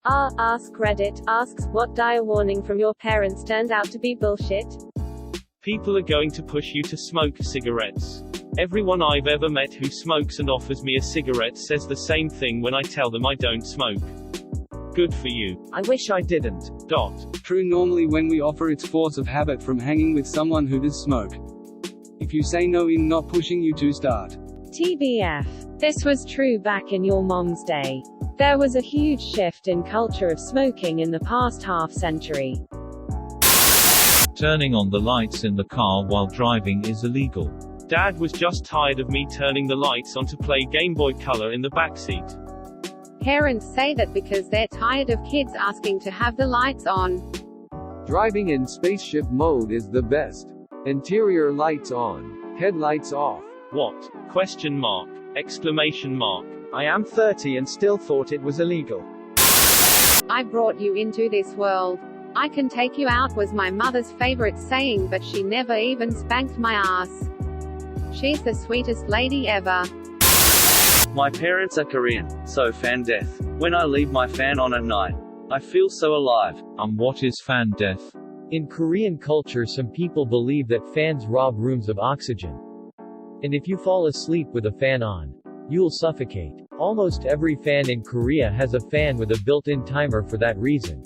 Askreddit Asks, what dire warning from your parents turned out to be bullshit? People are going to push you to smoke cigarettes. Everyone I've ever met who smokes and offers me a cigarette says the same thing when I tell them I don't smoke. Good for you. I wish I didn't. True. Normally when we offer, it's force of habit from hanging with someone who does smoke. If you say no, in not pushing you to start. TBF. This was true back in your mom's day. There was a huge shift in culture of smoking in the past half-century. Turning on the lights in the car while driving is illegal. Dad was just tired of me turning the lights on to play Game Boy Color in the backseat. Parents say that because they're tired of kids asking to have the lights on. Driving in spaceship mode is the best. Interior lights on, headlights off. What? Question mark. Exclamation mark. I am 30 and still thought it was illegal. I brought you into this world. I can take you out was my mother's favorite saying, but she never even spanked my ass. She's the sweetest lady ever. My parents are Korean, so fan death. When I leave my fan on at night, I feel so alive. What is fan death? In Korean culture, some people believe that fans rob rooms of oxygen. And if you fall asleep with a fan on, you'll suffocate. Almost every fan in Korea has a fan with a built-in timer for that reason.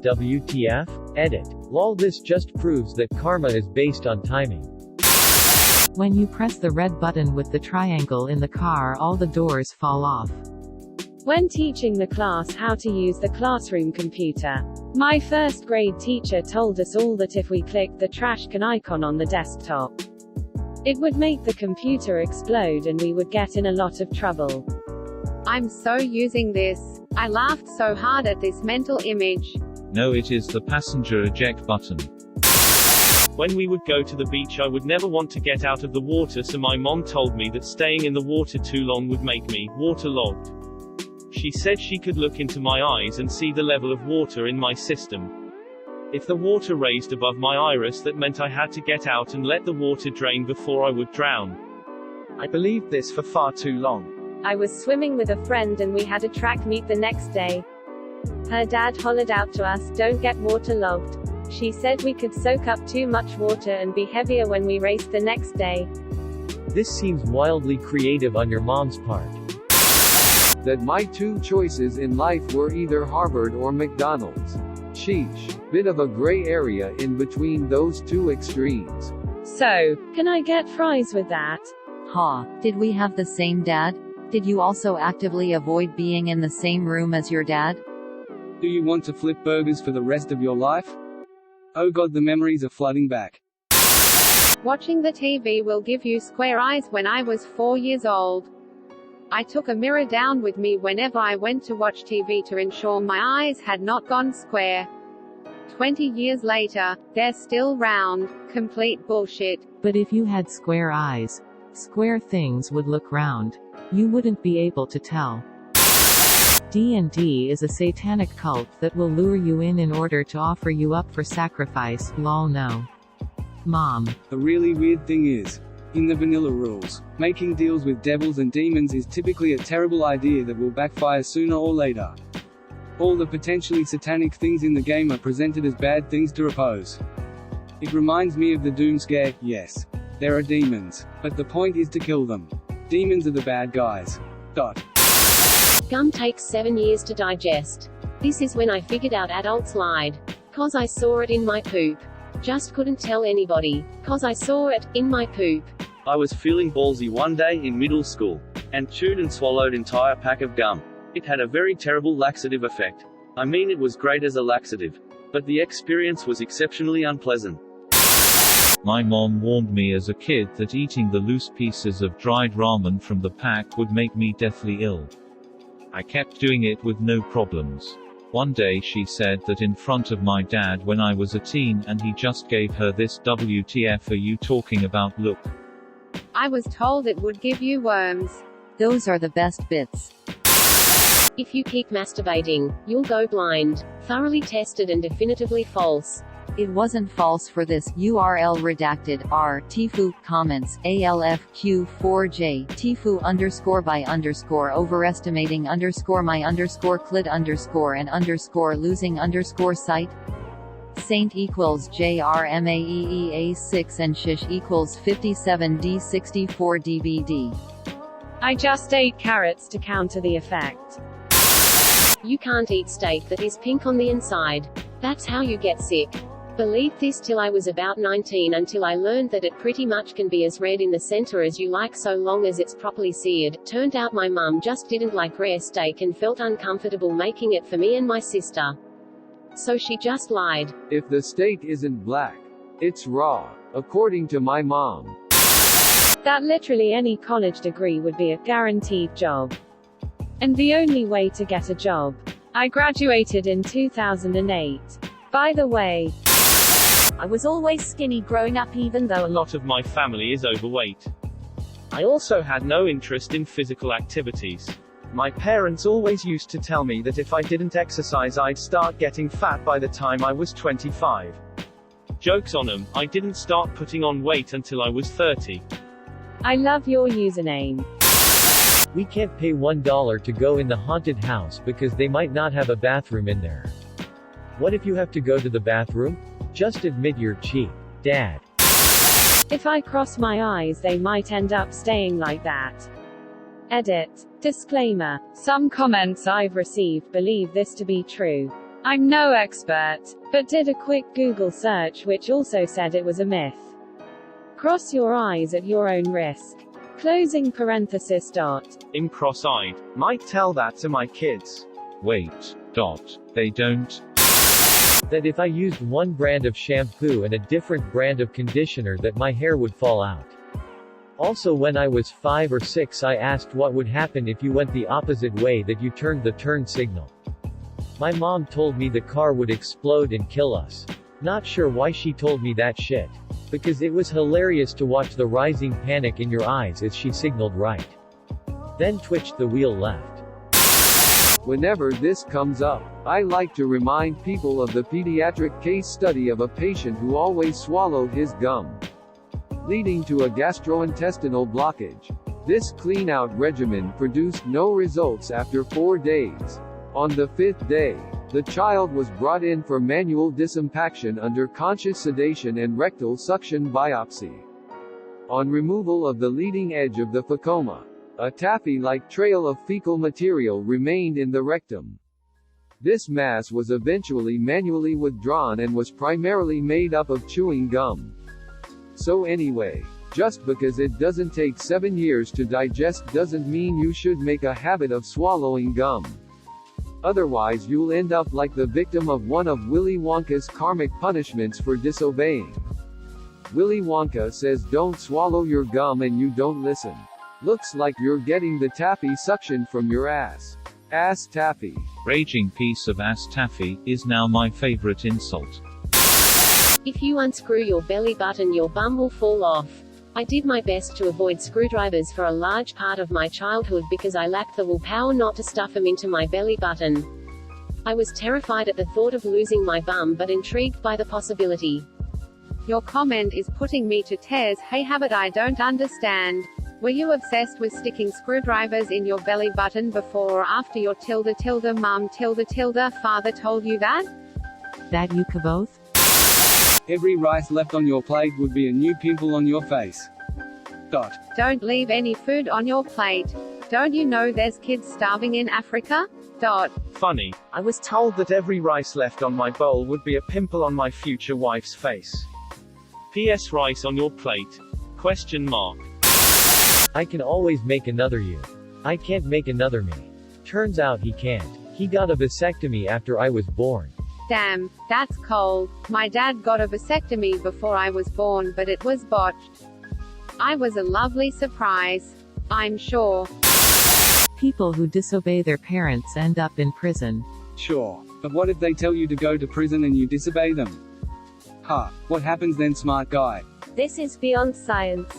WTF? Edit. Lol, this just proves that karma is based on timing. When you press the red button with the triangle in the car, all the doors fall off. When teaching the class how to use the classroom computer, my first grade teacher told us all that if we clicked the trash can icon on the desktop, it would make the computer explode and we would get in a lot of trouble. I'm so using this. I laughed so hard at this mental image. No, it is the passenger eject button. When we would go to the beach, I would never want to get out of the water, so my mom told me that staying in the water too long would make me waterlogged. She said she could look into my eyes and see the level of water in my system. If the water raised above my iris, that meant I had to get out and let the water drain before I would drown. I believed this for far too long. I was swimming with a friend and we had a track meet the next day. Her dad hollered out to us, "Don't get waterlogged." She said we could soak up too much water and be heavier when we raced the next day. This seems wildly creative on your mom's part. That my two choices in life were either Harvard or McDonald's. Sheesh. Bit of a gray area in between those two extremes. So, can I get fries with that? Ha, did we have the same dad? Did you also actively avoid being in the same room as your dad? Do you want to flip burgers for the rest of your life? Oh god, the memories are flooding back. Watching the TV will give you square eyes. When I was 4 years old, I took a mirror down with me whenever I went to watch TV to ensure my eyes had not gone square. 20 years later, they're still round. Complete bullshit. But if you had square eyes, square things would look round. You wouldn't be able to tell. D&D is a satanic cult that will lure you in order to offer you up for sacrifice. Lol, no. Mom. The really weird thing is, in the vanilla rules, making deals with devils and demons is typically a terrible idea that will backfire sooner or later. All the potentially satanic things in the game are presented as bad things to oppose. It reminds me of the Doom Scare. Yes, there are demons, but the point is to kill them. Demons are the bad guys. Gum takes 7 years to digest. This is when I figured out adults lied. 'Cause I saw it in my poop. Just couldn't tell anybody. 'Cause I saw it in my poop. I was feeling ballsy one day in middle school, and chewed and swallowed entire pack of gum. It had a very terrible laxative effect. I mean, it was great as a laxative, but the experience was exceptionally unpleasant. My mom warned me as a kid that eating the loose pieces of dried ramen from the pack would make me deathly ill. I kept doing it with no problems. One day she said that in front of my dad when I was a teen, and he just gave her this "WTF are you talking about" look. I was told it would give you worms. Those are the best bits. If you keep masturbating, you'll go blind. Thoroughly tested and definitively false. It wasn't false for this URL redacted r Tifu comments ALFQ4J Tifu _by_overestimating _my _clit _ and _losing site Saint equals JRMAEEA6 and shish equals 57D64 DBD. I just ate carrots to counter the effect. You can't eat steak that is pink on the inside. That's how you get sick. Believed this till I was about 19 until I learned that it pretty much can be as red in the center as you like so long as it's properly seared. Turned out my mum just didn't like rare steak and felt uncomfortable making it for me and my sister. So she just lied. If the steak isn't black, it's raw, according to my mom. That literally any college degree would be a guaranteed job. And the only way to get a job. I graduated in 2008. By the way, I was always skinny growing up even though a lot of my family is overweight. I also had no interest in physical activities. My parents always used to tell me that if I didn't exercise I'd start getting fat by the time I was 25. Joke's on 'em, I didn't start putting on weight until I was 30. I love your username. We can't pay $1 to go in the haunted house because they might not have a bathroom in there. What if you have to go to the bathroom? Just admit you're cheap. Dad. If I cross my eyes they might end up staying like that. Edit. Disclaimer. Some comments I've received believe this to be true. I'm no expert, but did a quick Google search which also said it was a myth. Cross your eyes at your own risk. Closing parenthesis dot. I'm cross-eyed. Might tell that to my kids. Wait. Dot. They don't. That if I used one brand of shampoo and a different brand of conditioner that my hair would fall out. Also when I was 5 or 6 I asked what would happen if you went the opposite way that you turned the turn signal. My mom told me the car would explode and kill us. Not sure why she told me that shit. Because it was hilarious to watch the rising panic in your eyes as she signaled right. Then twitched the wheel left. Whenever this comes up, I like to remind people of the pediatric case study of a patient who always swallowed his gum, leading to a gastrointestinal blockage. This clean-out regimen produced no results after 4 days. On the 5th day, the child was brought in for manual disimpaction under conscious sedation and rectal suction biopsy. On removal of the leading edge of the fecoma, a taffy-like trail of fecal material remained in the rectum. This mass was eventually manually withdrawn and was primarily made up of chewing gum. So anyway, just because it doesn't take 7 years to digest doesn't mean you should make a habit of swallowing gum. Otherwise you'll end up like the victim of one of Willy Wonka's karmic punishments for disobeying. Willy Wonka says don't swallow your gum and you don't listen. Looks like you're getting the taffy suction from your ass. Ass taffy. Raging piece of ass taffy is now my favorite insult. If you unscrew your belly button your bum will fall off. I did my best to avoid screwdrivers for a large part of my childhood because I lacked the willpower not to stuff them into my belly button. I was terrified at the thought of losing my bum but intrigued by the possibility. Your comment is putting me to tears. Hey habit I don't understand. Were you obsessed with sticking screwdrivers in your belly button before or after your mom father told you that? That you could both? Every rice left on your plate would be a new pimple on your face. Dot. Don't leave any food on your plate. Don't you know there's kids starving in Africa? Dot. Funny. I was told that every rice left on my bowl would be a pimple on my future wife's face. P.S. Rice on your plate? Question mark. I can always make another you. I can't make another me. Turns out he can't. He got a vasectomy after I was born. Damn, that's cold. My dad got a vasectomy before I was born but it was botched. I was a lovely surprise. I'm sure. People who disobey their parents end up in prison. Sure. But what if they tell you to go to prison and you disobey them? What happens then, smart guy? This is beyond science.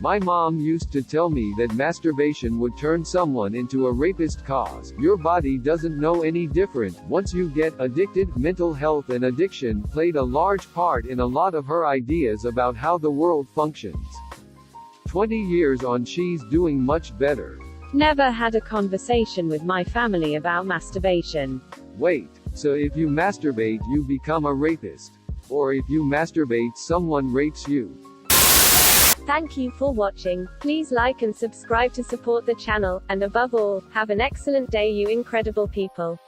My mom used to tell me that masturbation would turn someone into a rapist cause your body doesn't know any different once you get addicted. Mental health and addiction played a large part in a lot of her ideas about how the world functions. 20 years on, she's doing much better. Never had a conversation with my family about masturbation. Wait, so if you masturbate you become a rapist? Or if you masturbate someone rapes you? Thank you for watching. Please like and subscribe to support the channel, and above all, have an excellent day, you incredible people.